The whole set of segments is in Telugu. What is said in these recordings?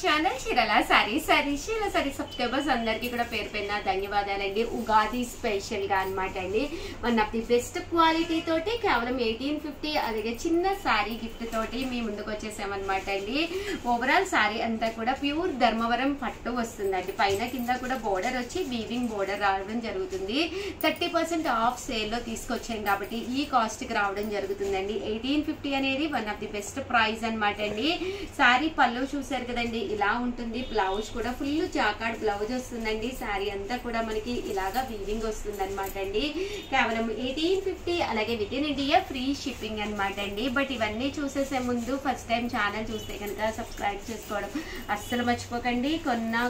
ఛానల్ చీరల సారీ సబ్స్క్రైబర్స్ అందరికీ కూడా పేరు పేరున ధన్యవాదాలండి. ఉగాది స్పెషల్ గా అన్నమాట అండి. One of the best quality తోటి కేవలం 1850 అలాగే చిన్న సారీ గిఫ్ట్ తోటి మీ ముందుకు వచ్చేసామన్నమాట అండి. ఓవరాల్ సారీ అంతా కూడా ప్యూర్ ధర్మవరం పట్టు వస్తుందండి. పైన కింద కూడా బోర్డర్ వచ్చి వీవింగ్ బోర్డర్ రావడం జరుగుతుంది. 30% ఆఫ్ సేల్ లో తీసుకొచ్చాం కాబట్టి ఈ కాస్ట్ కి రావడం జరుగుతుందండి. 1850 అనేది one of the best price అన్నమాట అండి. సారీ పళ్ళు చూసారు కదండి, ఇలా ఉంటుంది. బ్లౌజ్ కూడా ఫుల్ జాకార్డ్ బ్లౌజ్ వస్తుందండి. సారీ అంతా కూడా మనకి ఇలాగా వీవింగ్ వస్తుంది అనమాట అండి. కేవలం 1850 అలాగే with in India free shipping అనమాట అండి. బట్ ఇవన్నీ చూసేసే ముందు ఫస్ట్ టైం ఛానల్ చూస్తే కనుక సబ్స్క్రైబ్ చేసుకోవడం అస్సలు మర్చిపోకండి.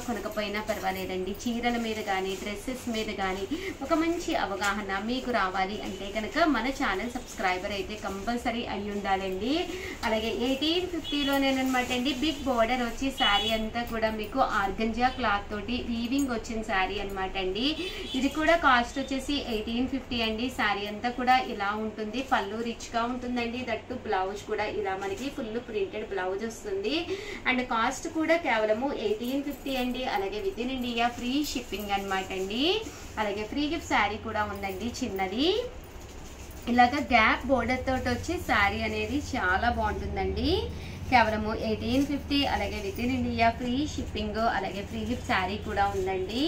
కొనకపోయినా పర్వాలేదండి. చీరల మీద కానీ డ్రెస్సెస్ మీద కానీ ఒక మంచి అవగాహన మీకు రావాలి అంటే కనుక మన ఛానల్ సబ్స్క్రైబర్ అయితే కంపల్సరీ అయి ఉండాలండి. అలాగే 1850లోనేనమాట అండి. బిగ్ బోర్డర్ వచ్చి శారీ అంతా కూడా మీకు ఆర్గంజా క్లాత్ తోటి వీవింగ్ వచ్చిన శారీ అనమాట అండి. ఇది కూడా కాస్ట్ వచ్చేసి 1850 అండి. శారీ అంతా కూడా ఇలా ఉంటుంది. పళ్ళు రిచ్ గా ఉంటుందండి. దట్టు బ్లౌజ్ కూడా ఇలా మనకి ఫుల్ ప్రింటెడ్ బ్లౌజ్ వస్తుంది. అండ్ కాస్ట్ కూడా కేవలము 1850 అండి. అలాగే with in India free shipping అనమాట అండి. అలాగే ఫ్రీ గిఫ్ట్ శారీ కూడా ఉందండి చిన్నది. ఇలాగ గ్యాప్ బోర్డర్ తోటి వచ్చి శారీ అనేది చాలా బాగుంటుందండి. కేవలము 1850 అలాగే with in India free shipping అలాగే ఫ్రీ గిఫ్ట్ శారీ కూడా ఉందండి.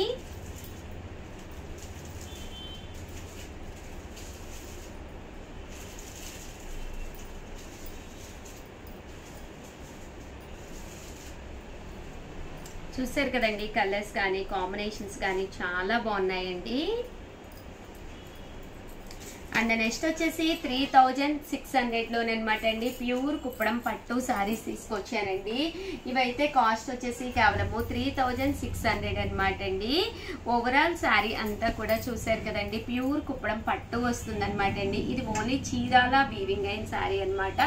చూసారు కదండి, కలర్స్ కానీ కాంబినేషన్స్ కానీ చాలా బాగున్నాయండి. అండ్ నెక్స్ట్ వచ్చేసి 3600లోనమాట అండి. ప్యూర్ కుప్పడం పట్టు సారీస్ తీసుకొచ్చానండి. ఇవైతే కాస్ట్ వచ్చేసి కేవలము 3600 అనమాట అండి. ఓవరాల్ శారీ అంతా కూడా చూసారు కదండి, ప్యూర్ కుప్పడం పట్టు వస్తుంది అనమాట అండి. ఇది ఓన్లీ చీరాల వీవింగ్ అయిన శారీ అనమాట.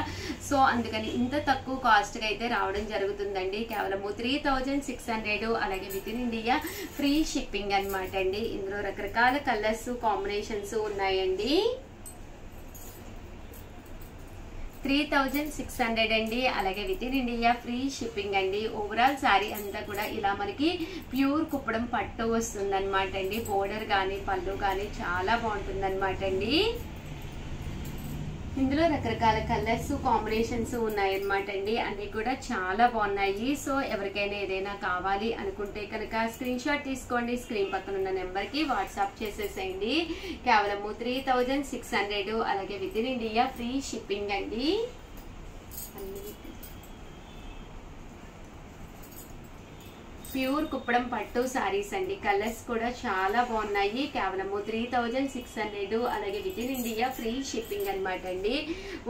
సో అందుకని ఇంత తక్కువ కాస్ట్ గా అయితే రావడం జరుగుతుందండి. కేవలము 3600 అలాగే with in India free shipping అనమాట అండి. ఇందులో రకరకాల కలర్స్ కాంబినేషన్స్ ఉన్నాయండి. 3600 అండి. అలాగే with in India free shipping అండి. ఓవరాల్ శారీ అంతా కూడా ఇలా మనకి ప్యూర్ కుప్పడం పట్టు వస్తుంది అనమాట అండి. బోర్డర్ కానీ పళ్ళు కానీ చాలా బాగుంటుంది అనమాట అండి. ఇందులో రకరకాల కలర్స్ కాంబినేషన్స్ ఉన్నాయన్నమాట అండి. అన్ని కూడా చాలా బాగున్నాయి. సో ఎవరికైనా ఏదైనా కావాలి అనుకుంటే కనుక స్క్రీన్ షాట్ తీసుకోండి. స్క్రీన్ పక్కన ఉన్న నెంబర్ కి వాట్సాప్ చేసేసేయండి. కేవలము 3600 అలాగే with in India free shipping అండి. ప్యూర్ కుప్పడం పట్టు సారీస్ అండి. కలర్స్ కూడా చాలా బాగున్నాయి. కేవలము 3600 అలాగే with in India free shipping అనమాట అండి.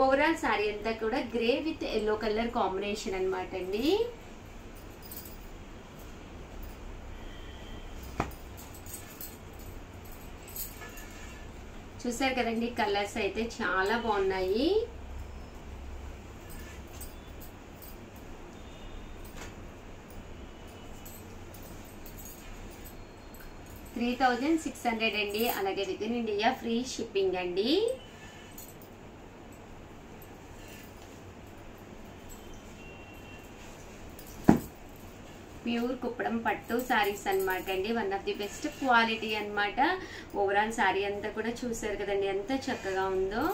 ఓవరాల్ సారీ అంతా కూడా grey with yellow colour combination అనమాట అండి. చూసారు కదండి, కలర్స్ అయితే చాలా బాగున్నాయి. 3600 అండి. అలాగే with in India free shipping అండి. ప్యూర్ కుప్పడం పట్టు సారీస్ అనమాట అండి. One of the best quality అనమాట. ఓవరాల్ సారీ అంతా కూడా చూసారు కదండి ఎంత చక్కగా ఉందో.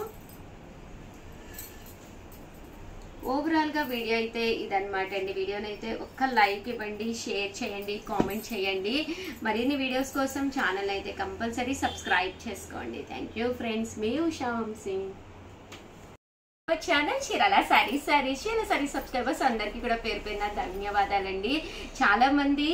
ఓవరాల్ గా వీడియో అయితే ఇదనమాట అండి. వీడియోనైతే ఒక్క లైక్ ఇవ్వండి, షేర్ చేయండి, కామెంట్ చేయండి. మరిన్ని వీడియోస్ కోసం ఛానల్ అయితే కంపల్సరీ సబ్స్క్రైబ్ చేసుకోండి. Thank you friends. మీ ఉషా వంశీ ఛానల్ చీరాల సారీ సబ్స్క్రైబర్స్ అందరికీ కూడా పేరు పేరున ధన్యవాదాలండి. చాలా మంది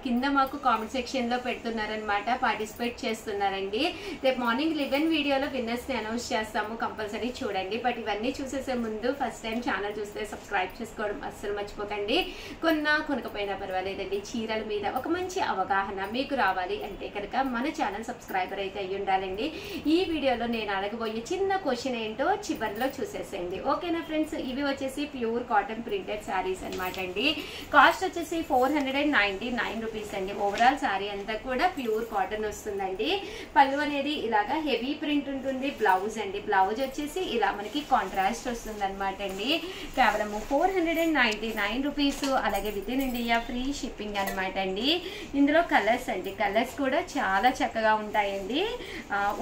కింద మాకు కామెంట్ సెక్షన్ లో పెడుతున్నారనమాట, పార్టిసిపేట్ చేస్తున్నారండి. రేపు మార్నింగ్ 11 వీడియోలో విన్నర్స్ ని అనౌన్స్ చేస్తాము, కంపల్సరీ చూడండి. బట్ ఇవన్నీ చూసేసే ముందు ఫస్ట్ టైం ఛానల్ చూస్తే సబ్స్క్రైబ్ చేసుకోవడం అస్సలు మర్చిపోకండి. కొనకపోయినా పర్వాలేదండి. చీరల మీద ఒక మంచి అవగాహన మీకు రావాలి అంటే కనుక మన ఛానల్ సబ్స్క్రైబర్ అయితే అయ్యి ఉండాలండి. ఈ వీడియోలో నేను అడగబోయే చిన్న క్వశ్చన్ ఏంటో చివరిలో చూసేస్తాను. వచ్చేసేయండి. ఓకేనా ఫ్రెండ్స్, ఇవి వచ్చేసి ప్యూర్ కాటన్ ప్రింటెడ్ శారీస్ అనమాట అండి. కాస్ట్ వచ్చేసి 499 రూపీస్ అండి. ఓవరాల్ శారీ అంతా కూడా ప్యూర్ కాటన్ వస్తుందండి. పళ్ళు అనేది ఇలాగా హెవీ ప్రింట్ ఉంటుంది. బ్లౌజ్ అండి, బ్లౌజ్ వచ్చేసి ఇలా మనకి కాంట్రాస్ట్ వస్తుంది అనమాట అండి. కేవలం 499 రూపీస్. అలాగే with in India free shipping అనమాట అండి. ఇందులో కలర్స్ అండి, కలర్స్ కూడా చాలా చక్కగా ఉంటాయండి.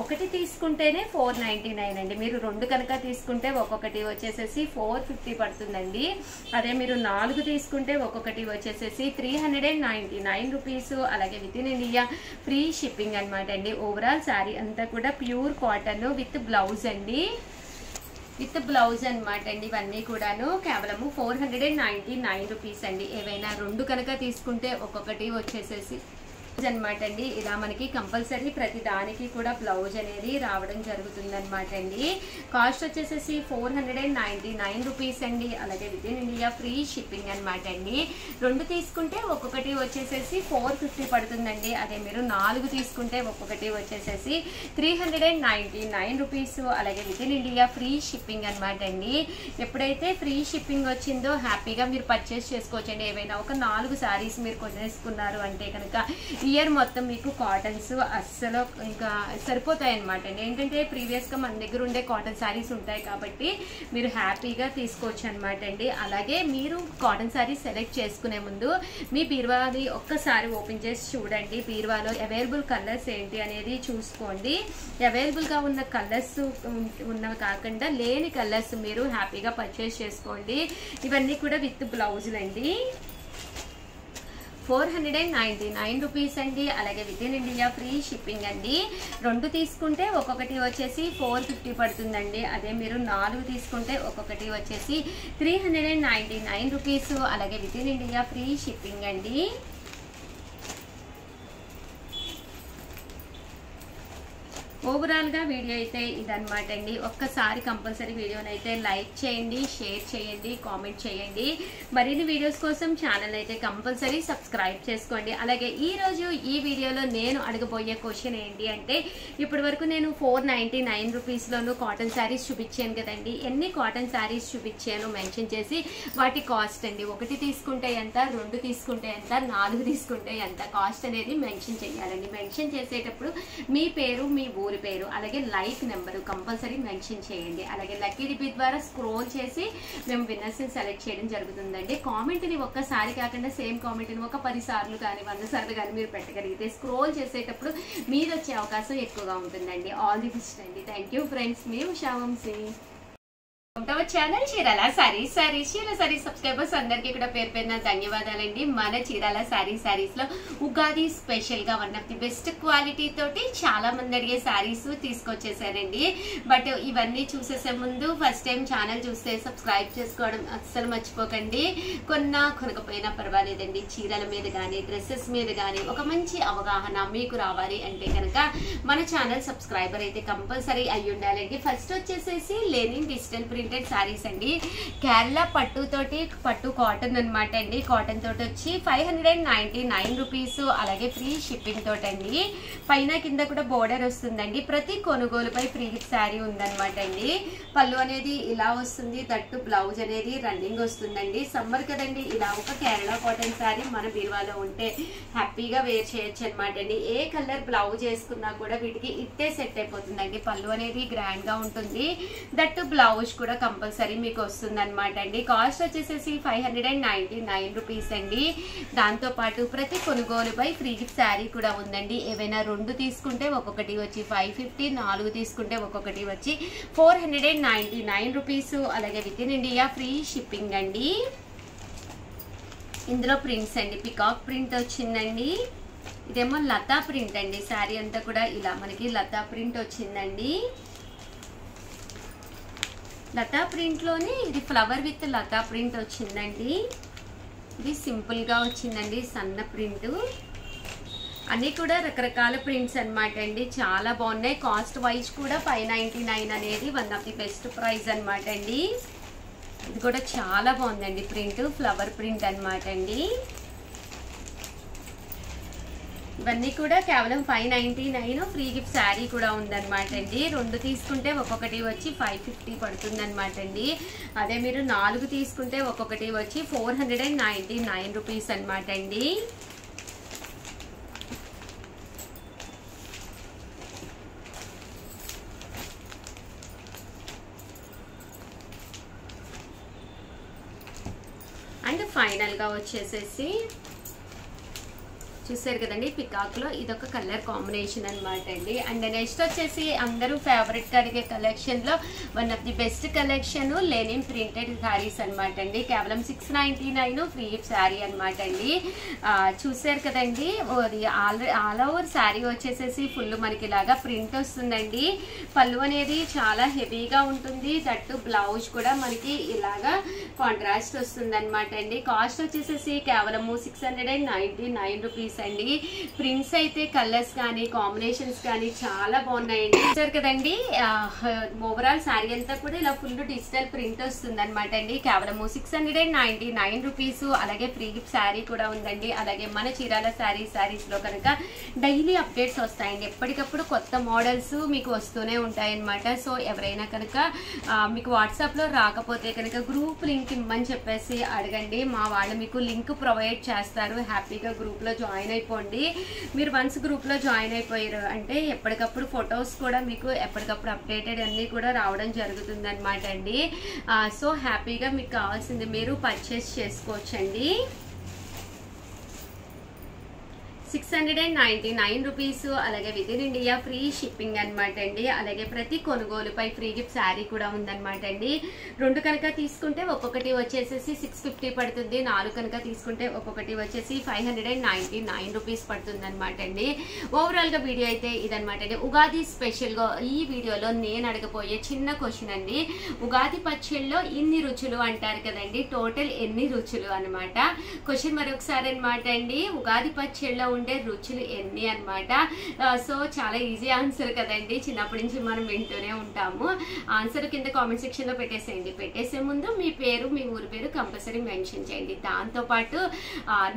ఒకటి తీసుకుంటేనే 499 అండి. మీరు 2 కనుక తీసుకుంటే ఒక్కొక్కటి వచ్చేసేసి 450 పడుతుందండి. అదే మీరు 4 తీసుకుంటే ఒక్కొక్కటి వచ్చేసేసి 399 రూపీస్. అలాగే with in India free shipping అనమాట అండి. ఓవరాల్ శారీ అంతా కూడా ప్యూర్ కాటన్ విత్ బ్లౌజ్ అండి, విత్ బ్లౌజ్ అనమాట అండి. ఇవన్నీ కూడాను కేవలం 499 రూపీస్ అండి. ఏవైనా 2 కనుక తీసుకుంటే ఒక్కొక్కటి వచ్చేసేసి అనమాట అండి. ఇలా మనకి కంపల్సరీ ప్రతి దానికి కూడా బ్లౌజ్ అనేది రావడం జరుగుతుంది అనమాట అండి. కాస్ట్ వచ్చేసేసి 499 రూపీస్ అండి. అలాగే with in India free shipping అనమాట అండి. 2 తీసుకుంటే ఒక్కొక్కటి వచ్చేసేసి 450 పడుతుందండి. అదే మీరు 4 తీసుకుంటే ఒక్కొక్కటి వచ్చేసేసి 399 రూపీస్. అలాగే with in India free shipping అనమాట అండి. ఎప్పుడైతే ఫ్రీ షిప్పింగ్ వచ్చిందో హ్యాపీగా మీరు పర్చేస్ చేసుకోవచ్చండి. ఏవైనా ఒక 4 శారీస్ మీరు కొనేసుకున్నారు అంటే కనుక ఇయర్ మొత్తం మీకు కాటన్స్ అస్సలు ఇంకా సరిపోతాయి అనమాట అండి. ఏంటంటే ప్రీవియస్గా మన దగ్గర ఉండే కాటన్ శారీస్ ఉంటాయి కాబట్టి మీరు హ్యాపీగా తీసుకోవచ్చు అనమాట అండి. అలాగే మీరు కాటన్ శారీ సెలెక్ట్ చేసుకునే ముందు మీ బీరువాని ఒక్కసారి ఓపెన్ చేసి చూడండి. బీరువాలో అవైలబుల్ కలర్స్ ఏంటి అనేది చూసుకోండి. అవైలబుల్గా ఉన్న కలర్స్ ఉన్నవి కాకుండా లేని కలర్స్ మీరు హ్యాపీగా పర్చేస్ చేసుకోండి. ఇవన్నీ కూడా విత్ బ్లౌజులు అండి. 499 రూపీస్ అండి. అలాగే with in India free shipping అండి. 2 తీసుకుంటే ఒక్కొక్కటి వచ్చేసి 450 పడుతుందండి. అదే మీరు 4 తీసుకుంటే ఒక్కొక్కటి వచ్చేసి 399 రూపీస్. అలాగే with in India free shipping అండి. ఓవరాల్గా వీడియో అయితే ఇదనమాట అండి. ఒక్కసారి కంపల్సరీ వీడియోని అయితే లైక్ చేయండి, షేర్ చేయండి, కామెంట్ చేయండి. మరిన్ని వీడియోస్ కోసం ఛానల్ అయితే కంపల్సరీ సబ్స్క్రైబ్ చేసుకోండి. అలాగే ఈరోజు ఈ వీడియోలో నేను అడగబోయే క్వశ్చన్ ఏంటి అంటే, ఇప్పటి వరకు నేను 499 రూపీస్లోను కాటన్ శారీస్ చూపించాను కదండి. ఎన్ని కాటన్ శారీస్ చూపించాను మెన్షన్ చేసి వాటి కాస్ట్ అండి. 1 తీసుకుంటే ఎంత, 2 తీసుకుంటే ఎంత, 4 తీసుకుంటే ఎంత కాస్ట్ అనేది మెన్షన్ చేయాలండి. మెన్షన్ చేసేటప్పుడు మీ పేరు, మీ ఊరి పేరు, అలాగే లైక్ నెంబరు కంపల్సరీ మెన్షన్ చేయండి. అలాగే లక్కీ డిపి ద్వారా స్క్రోల్ చేసి మేము విన్నర్స్ ని సెలెక్ట్ చేయడం జరుగుతుందండి. కామెంట్ ని ఒక్కసారి కాకుండా సేమ్ కామెంట్ ని ఒక 10 సార్లు కానీ 100 సార్లు కానీ మీరు పెట్టగలిగితే స్క్రోల్ చేసేటప్పుడు మీరు వచ్చే అవకాశం ఎక్కువగా ఉంటుందండి. ఆల్ ది బెస్ట్ అండి. Thank you friends. మీ ఉషా వంశీ. ఛానల్ చీరాల సారీస్ చీరాల సారీస్ సబ్స్క్రైబర్స్ అందరికీ కూడా పేరు పేరున ధన్యవాదాలండి. మన చీరాల సారీస్ లో ఉగాది స్పెషల్ గా one of the best quality తోటి చాలా మంది అడిగే సారీస్ తీసుకొచ్చేసారండి. బట్ ఇవన్నీ చూసేసే ముందు ఫస్ట్ టైం ఛానల్ చూస్తే సబ్స్క్రైబ్ చేసుకోవడం అస్సలు మర్చిపోకండి. కొనకపోయినా పర్వాలేదండి. చీరల మీద కానీ డ్రెస్సెస్ మీద కానీ ఒక మంచి అవగాహన మీకు రావాలి అంటే కనుక మన ఛానల్ సబ్స్క్రైబర్ అయితే కంపల్సరీ అయ్యి ఉండాలండి. ఫస్ట్ వచ్చేసేసి లెనిన్ డిజిటల్ ప్రింటెడ్ సారీస్ అండి. కేరళ పట్టు కాటన్ అనమాట అండి. కాటన్ తోటి వచ్చి 599 రూపీస్. అలాగే ఫ్రీ షిప్పింగ్ తోటండి. పైన కింద కూడా బోర్డర్ వస్తుందండి. ప్రతి కొనుగోలుపై ఫ్రీ శారీ ఉందనమాట అండి. పళ్ళు అనేది ఇలా వస్తుంది. దట్టు బ్లౌజ్ అనేది రన్నింగ్ వస్తుందండి. సమ్మర్ కదండి, ఇలా ఒక కేరళ కాటన్ శారీ మన బీరువాలో ఉంటే హ్యాపీగా వేర్ చేయొచ్చు అనమాట అండి. ఏ కలర్ బ్లౌజ్ వేసుకున్నా కూడా వీటికి ఇట్టే సెట్ అయిపోతుందండి. పళ్ళు అనేది గ్రాండ్ గా ఉంటుంది. దట్టు బ్లౌజ్ కూడా కంపల్సరీ మీకు వస్తుంది అనమాట అండి. కాస్ట్ వచ్చేసేసి 599 రూపీస్ అండి. దాంతో పాటు ప్రతి కొనుగోలుపై ఫ్రీ గిఫ్ట్ శారీ కూడా ఉందండి. ఏవైనా 2 తీసుకుంటే ఒక్కొక్కటి వచ్చి 550, 4 తీసుకుంటే ఒక్కొక్కటి వచ్చి 499 రూపీస్. అలాగే with in India free shipping అండి. ఇందులో ప్రింట్స్ అండి. పికాక్ ప్రింట్ వచ్చిందండి. ఇదేమో లతా ప్రింట్ అండి. శారీ అంతా కూడా ఇలా మనకి లతా ప్రింట్ వచ్చిందండి. లతా ప్రింట్ లోనే ఇది ఫ్లవర్ విత్ లతా ప్రింట్ వచ్చిందండి. ఇది సింపుల్ గా వచ్చిందండి, సన్న ప్రింట్. అన్ని కూడా రకరకాల ప్రింట్స్ అనమాట అండి. చాలా బాగున్నాయి. కాస్ట్ వైజ్ కూడా 599 అనేది one of the best price అనమాట అండి. ఇది కూడా చాలా బాగుందండి ప్రింట్. ఫ్లవర్ ప్రింట్ అనమాట అండి. ఇవన్నీ కూడా కేవలం 599 ఫ్రీ గిఫ్ట్ శారీ కూడా ఉందన్నమాట అండి. 2 తీసుకుంటే ఒక్కొక్కటి వచ్చి 550 పడుతుంది అనమాట అండి. అదే మీరు 4 తీసుకుంటే ఒక్కొక్కటి వచ్చి 499 రూపీస్ అనమాట అండి. అండ్ ఫైనల్గా వచ్చేసేసి చూసారు కదండి పికాక్ లో ఇదొక కలర్ కాంబినేషన్ అనమాట అండి. అండ్ నెక్స్ట్ వచ్చేసి అందరూ ఫేవరెట్ గా అడిగే కలెక్షన్ లో one of the best collection Lenin printed saris అనమాట అండి. కేవలం 699 ఫ్రీ గిఫ్ట్ శారీ అనమాట అండి. చూసారు కదండి ఆల్ ఓవర్ శారీ వచ్చేసేసి ఫుల్ మనకి ఇలాగా ప్రింట్ వస్తుందండి. పళ్ళు అనేది చాలా హెవీగా ఉంటుంది. దట్టు బ్లౌజ్ కూడా మనకి ఇలాగా కాంట్రాస్ట్ వస్తుంది అనమాట అండి. కాస్ట్ వచ్చేసేసి కేవలము 699 రూపీస్ అండి. ప్రింట్స్ అయితే కలర్స్ కానీ కాంబినేషన్స్ కానీ చాలా బాగున్నాయండి. చూసారు కదండి ఓవరాల్ శారీ అంతా కూడా ఇలా ఫుల్ డిజిటల్ ప్రింట్ వస్తుంది అనమాట అండి. కేవలం 699 రూపీస్. అలాగే ఫ్రీ గిఫ్ట్ శారీ కూడా ఉందండి. అలాగే మన చీరాల శారీస్ లో కనుక డైలీ అప్డేట్స్ వస్తాయండి. ఎప్పటికప్పుడు కొత్త మోడల్స్ మీకు వస్తూనే ఉంటాయన్నమాట. సో ఎవరైనా కనుక మీకు వాట్సాప్ లో రాకపోతే కనుక గ్రూప్ లింక్ ఇమ్మని చెప్పేసి అడగండి. మా వాళ్ళు మీకు లింక్ ప్రొవైడ్ చేస్తారు. హ్యాపీగా గ్రూప్ లో జాయిన్ అయిపోండి. మీరు వన్స్ గ్రూప్ లో జాయిన్ అయిపోయారు అంటే ఎప్పటికప్పుడు ఫొటోస్ కూడా మీకు ఎప్పటికప్పుడు అప్డేటెడ్ అన్ని కూడా రావడం జరుగుతుంది అనమాట అండి. సో హ్యాపీగా మీకు కావాల్సింది మీరు పర్చేస్ చేసుకోవచ్చండి. 699 రూపీస్. అలాగే with in India free shipping అనమాట అండి. అలాగే ప్రతి కొనుగోలుపై ఫ్రీ గిఫ్ట్ శారీ కూడా ఉందన్నమాట అండి. 2 కనుక తీసుకుంటే ఒక్కొక్కటి వచ్చేసేసి 650 పడుతుంది. 4 కనుక తీసుకుంటే ఒక్కొక్కటి వచ్చేసి 599 రూపీస్ పడుతుంది అనమాట అండి. ఓవరాల్ గా వీడియో అయితే ఇదనమాట అండి. ఉగాది స్పెషల్ గా ఈ వీడియోలో నేను అడగబోయే చిన్న క్వశ్చన్ అండి. ఉగాది పచ్చళ్ళలో ఇన్ని రుచులు అంటారు కదండి, టోటల్ ఎన్ని రుచులు అనమాట క్వశ్చన్ మరొకసారి అనమాట అండి. ఉగాది పచ్చళ్ళలో రుచులు ఎన్ని అన్నమాట. సో చాలా ఈజీ ఆన్సర్ కదండి, చిన్నప్పటి నుంచి మనం వింటూనే ఉంటాము. ఆన్సర్ కింద కామెంట్ సెక్షన్ లో పెట్టేసేయండి. పెట్టేసే ముందు మీ పేరు మీ ఊరి పేరు కంపల్సరీ మెన్షన్ చేయండి. దాంతో పాటు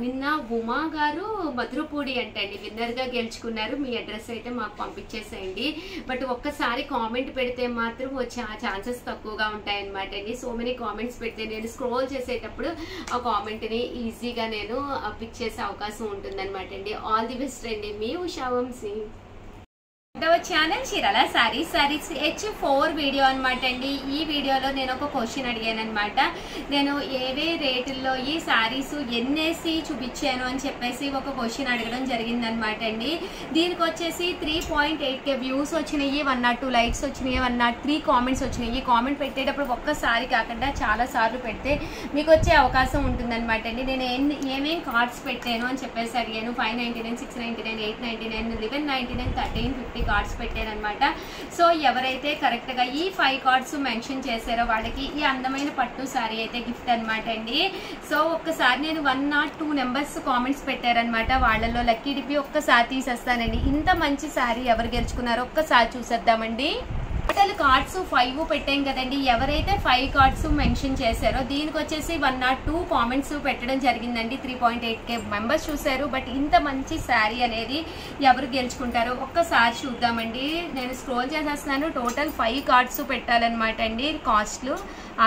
నిన్న ఉమా గారు మధురపూడి అంటండి విన్నర్ గా గెలుచుకున్నారు. మీ అడ్రస్ అయితే మాకు పంపించేసేయండి. బట్ ఒక్కసారి కామెంట్ పెడితే మాత్రం వచ్చే ఛాన్సెస్ తక్కువగా ఉంటాయన్నమాట అండి. సో మెనీ కామెంట్స్ పెడితే నేను స్క్రోల్ చేసేటప్పుడు ఆ కామెంట్ ని ఈజీగా నేను పిక్ చేసే అవకాశం ఉంటుంది అనమాట అండి. ఆల్ ది బెస్ట్ అండి. మీ Usha Vamshi. Channel Chirala sarees H4 video అనమాట అండి. ఈ వీడియోలో నేను ఒక క్వశ్చన్ అడిగాను అనమాట. నేను ఏవే రేటుల్లో ఈ శారీస్ ఎన్నేసి చూపించాను అని చెప్పేసి ఒక క్వశ్చన్ అడగడం జరిగింది అనమాట అండి. దీనికి వచ్చేసి 3.8K వ్యూస్ వచ్చినాయి, 102 లైక్స్ వచ్చినాయి, 103 కామెంట్స్ వచ్చినాయి. కామెంట్ పెట్టేటప్పుడు ఒక్కసారి కాకుండా చాలా సార్లు పెడితే మీకు వచ్చే అవకాశం ఉంటుందన్నమాట అండి. నేను ఏమేం కార్డ్స్ పెట్టాను అని చెప్పేసి అడిగాను. 599, 699, 899, 1199, 1350 కార్డ్స్ పెట్టాను అనమాట. సో ఎవరైతే కరెక్ట్ గా ఈ 5 కార్డ్స్ మెన్షన్ చేశారో వాళ్ళకి ఈ అందమైన పట్టు సారీ అయితే గిఫ్ట్ అనమాట అండి. సో ఒక్కసారి నేను 102 నెంబర్స్ కామెంట్స్ పెట్టారనమాట. వాళ్ళలో లక్కీ డిపి ఒక్కసారి తీసేస్తానండి. ఇంత మంచి సారీ ఎవరు గెలుచుకున్నారో ఒక్కసారి చూసేద్దామండి. టోటల్ కార్డ్స్ 5 పెట్టాం కదండి. ఎవరైతే 5 కార్డ్స్ మెన్షన్ చేశారో దీనికి వచ్చేసి 102 కామెంట్స్ పెట్టడం జరిగిందండి. 3.8K మెంబర్స్ చూశారు. బట్ ఇంత మంచి శారీ అనేది ఎవరు గెలుచుకుంటారో ఒక్కసారి చూద్దామండి. నేను స్క్రోల్ చేసేస్తున్నాను. టోటల్ 5 కార్డ్స్ పెట్టాలన్నమాట అండి. కాస్ట్లు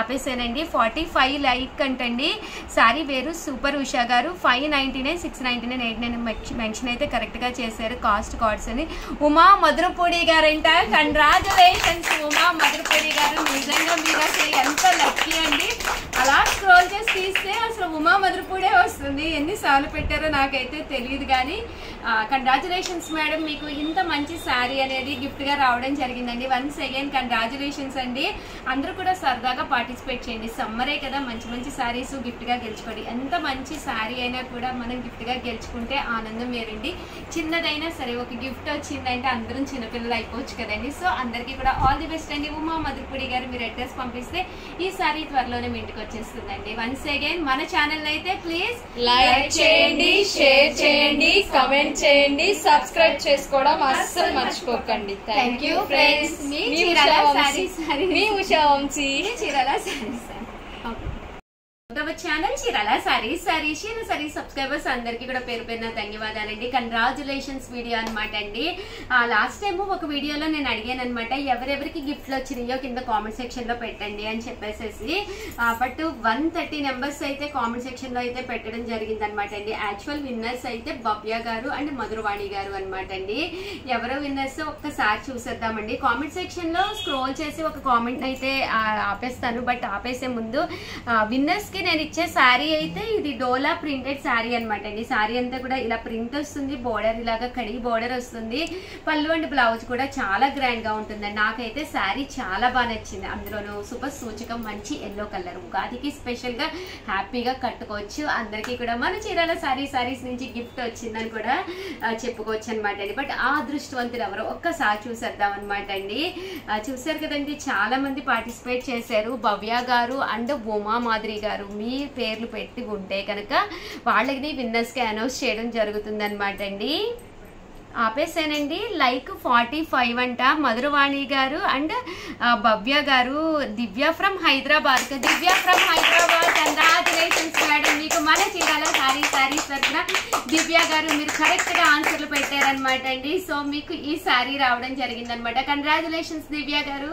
ఆపేసానండి. 45 లైక్ అంటండి. శారీ వేరు సూపర్ ఉషా గారు 599, 699, 899 మెన్షన్ అయితే కరెక్ట్ గా చేశారు కాస్ట్ కార్డ్స్ అని. ఉమా మధురపూడి గారంట. కంగ్రాచులేషన్స్ ఉమా మధురపూడి గారు. నిజంగా మీరు అసలు ఎంత లక్కీ అండి. అలా స్క్రోల్ చేసి తీస్తే అసలు ఉమా మధురపూడే వస్తుంది. ఎన్నిసార్లు పెట్టారో నాకైతే తెలియదు కానీ కంగ్రాచులేషన్స్ మేడం. మీకు ఇంత మంచి శారీ అనేది గిఫ్ట్ గా రావడం జరిగిందండి. వన్స్ అగైన్ కంగ్రాచులేషన్స్ అండి. అందరూ కూడా సరదాగా పార్టిసిపేట్ చేయండి. సమ్మరే కదా, మంచి మంచి శారీస్ గిఫ్ట్ గా గెలుచుకోండి. ఎంత మంచి శారీ అయినా కూడా మనం గిఫ్ట్ గా గెలుచుకుంటే ఆనందం వేరండి. చిన్నదైనా సరే ఒక గిఫ్ట్ వచ్చిందంటే అందరం చిన్నపిల్లలు అయిపోవచ్చు కదండి. సో అందరికీ కూడా ఆల్ ది బెస్ట్ అండి. ఉమా మధురపూడి గారు మీరు అడ్రస్ పంపిస్తే ఈ శారీ త్వరలోనే మీ ఇంటికి వచ్చేస్తుందండి. వన్స్ అగైన్ మన ఛానల్ అయితే ప్లీజ్ లైక్ చేయండి, షేర్ చేయండి, కమెంట్ చేయండి, సబ్స్క్రైబ్ చేసుకోవడం అస్సలు మర్చిపోకండి. Thank you friends. మీ ఉషా వంశీ. చీరాల శారీస్. ఛానల్ చీరాల సారీస్ సబ్స్క్రైబర్స్ అందరికి కూడా పేరు పేరున ధన్యవాదాలండి. కంగ్రాచులేషన్స్ వీడియో అనమాట అండి. లాస్ట్ టైం ఒక వీడియోలో నేను అడిగాను అనమాట, ఎవరెవరికి గిఫ్ట్లు వచ్చినాయో కింద కామెంట్ సెక్షన్ లో పెట్టండి అని చెప్పేసి. బట్ 130 నెంబర్స్ అయితే కామెంట్ సెక్షన్ లో అయితే పెట్టడం జరిగింది అనమాట అండి. యాక్చువల్ విన్నర్స్ అయితే భవ్య గారు అండ్ మధురవాణి గారు అనమాట అండి. ఎవరో విన్నర్స్ ఒక్కసారి చూసేద్దామండి. కామెంట్ సెక్షన్ లో స్క్రోల్ చేసి ఒక కామెంట్ అయితే ఆపేస్తాను. బట్ ఆపేసే ముందు విన్నర్స్ కి నేను ఇచ్చే శారీ అయితే ఇది డోలా ప్రింటెడ్ శారీ అనమాట అండి. శారీ అంతా కూడా ఇలా ప్రింట్ వస్తుంది, బోర్డర్ ఇలాగా కడిగి బోర్డర్ వస్తుంది, పళ్ళు అండ్ బ్లౌజ్ కూడా చాలా గ్రాండ్ గా ఉంటుందండి. నాకైతే శారీ చాలా బాగా నచ్చింది. అందులోనూ సూపర్ సూచకం మంచి ఎల్లో కలర్, ఉగాదికి స్పెషల్ గా హ్యాపీగా కట్టుకోవచ్చు. అందరికీ కూడా మన చీరాల సారీస్ నుంచి గిఫ్ట్ వచ్చిందని కూడా చెప్పుకోవచ్చు అనమాట అండి. బట్ ఆ అదృష్టవంతులు ఎవరో ఒక్కసారి చూసేద్దాం అనమాట అండి. చూసారు కదండి, చాలా మంది పార్టిసిపేట్ చేశారు. భవ్య గారు అండ్ ఉమా మాధురి గారు మీ పేర్లు పెట్టి ఉంటే కనుక వాళ్ళకి విన్నర్స్ కి అనౌన్స్ చేయడం జరుగుతుంది అనమాట అండి. ఆపేసానండి. లైక్ 45 అంట మధురవాణి గారు అండ్ భవ్య గారు. దివ్య ఫ్రమ్ హైదరాబాద్. కంగ్రాచులేషన్స్ మేడం, మీకు మన చీరాల సారీస్ తరఫున దివ్య గారు మీరు కరెక్ట్ గా ఆన్సర్లు పెట్టారనమాట అండి. సో మీకు ఈ శారీ రావడం జరిగిందనమాట. కంగ్రాచులేషన్స్ దివ్య గారు.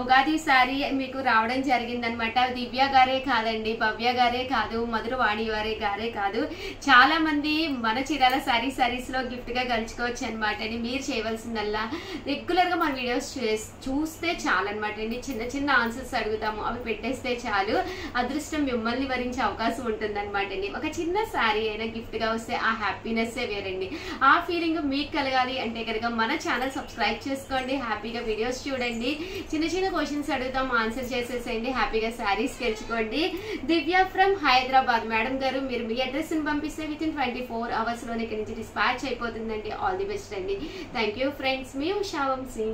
ఉగాది శారీ మీకు రావడం జరిగిందనమాట. దివ్య గారే కాదండి, భవ్య గారే కాదు, మధురవాణి గారే కాదు, చాలా మంది మన చీరాల సారీస్ లో గిఫ్ట్ గా గెలుచుకోవచ్చు అనమాట అండి. మీరు చేయవలసిందల్లా రెగ్యులర్ గా మన వీడియోస్ చూస్తే చాలు అనమాట అండి. చిన్న ఆన్సర్స్ అడుగుతాము, అవి పెట్టేస్తే చాలు, అదృష్టం మిమ్మల్ని వరించే అవకాశం ఉంటుంది అనమాట అండి. ఒక చిన్న శారీ అయినా గిఫ్ట్ గా వస్తే ఆ హ్యాపీనెస్ వేరండి. ఆ ఫీలింగ్ మీకు కలగాలి అంటే కనుక మన ఛానల్ సబ్స్క్రైబ్ చేసుకోండి, హ్యాపీగా వీడియోస్ చూడండి, చిన్న క్వశ్చన్స్ అడుగుతాం, ఆన్సర్ చేసేసేయండి, హ్యాపీగా శారీస్ గెలుచుకోండి. దివ్య ఫ్రమ్ హైదరాబాద్ మేడం గారు, మీరు మీ అడ్రస్ ని పంపిస్తే విత్ ఇన్ 24 hours లోనే ఇక్కడి నుంచి డిస్పాచ్ అయిపోతుందండి. ఆల్ ది బెస్ట్ అండి. Thank you friends. మీ ఉషా వంశీ.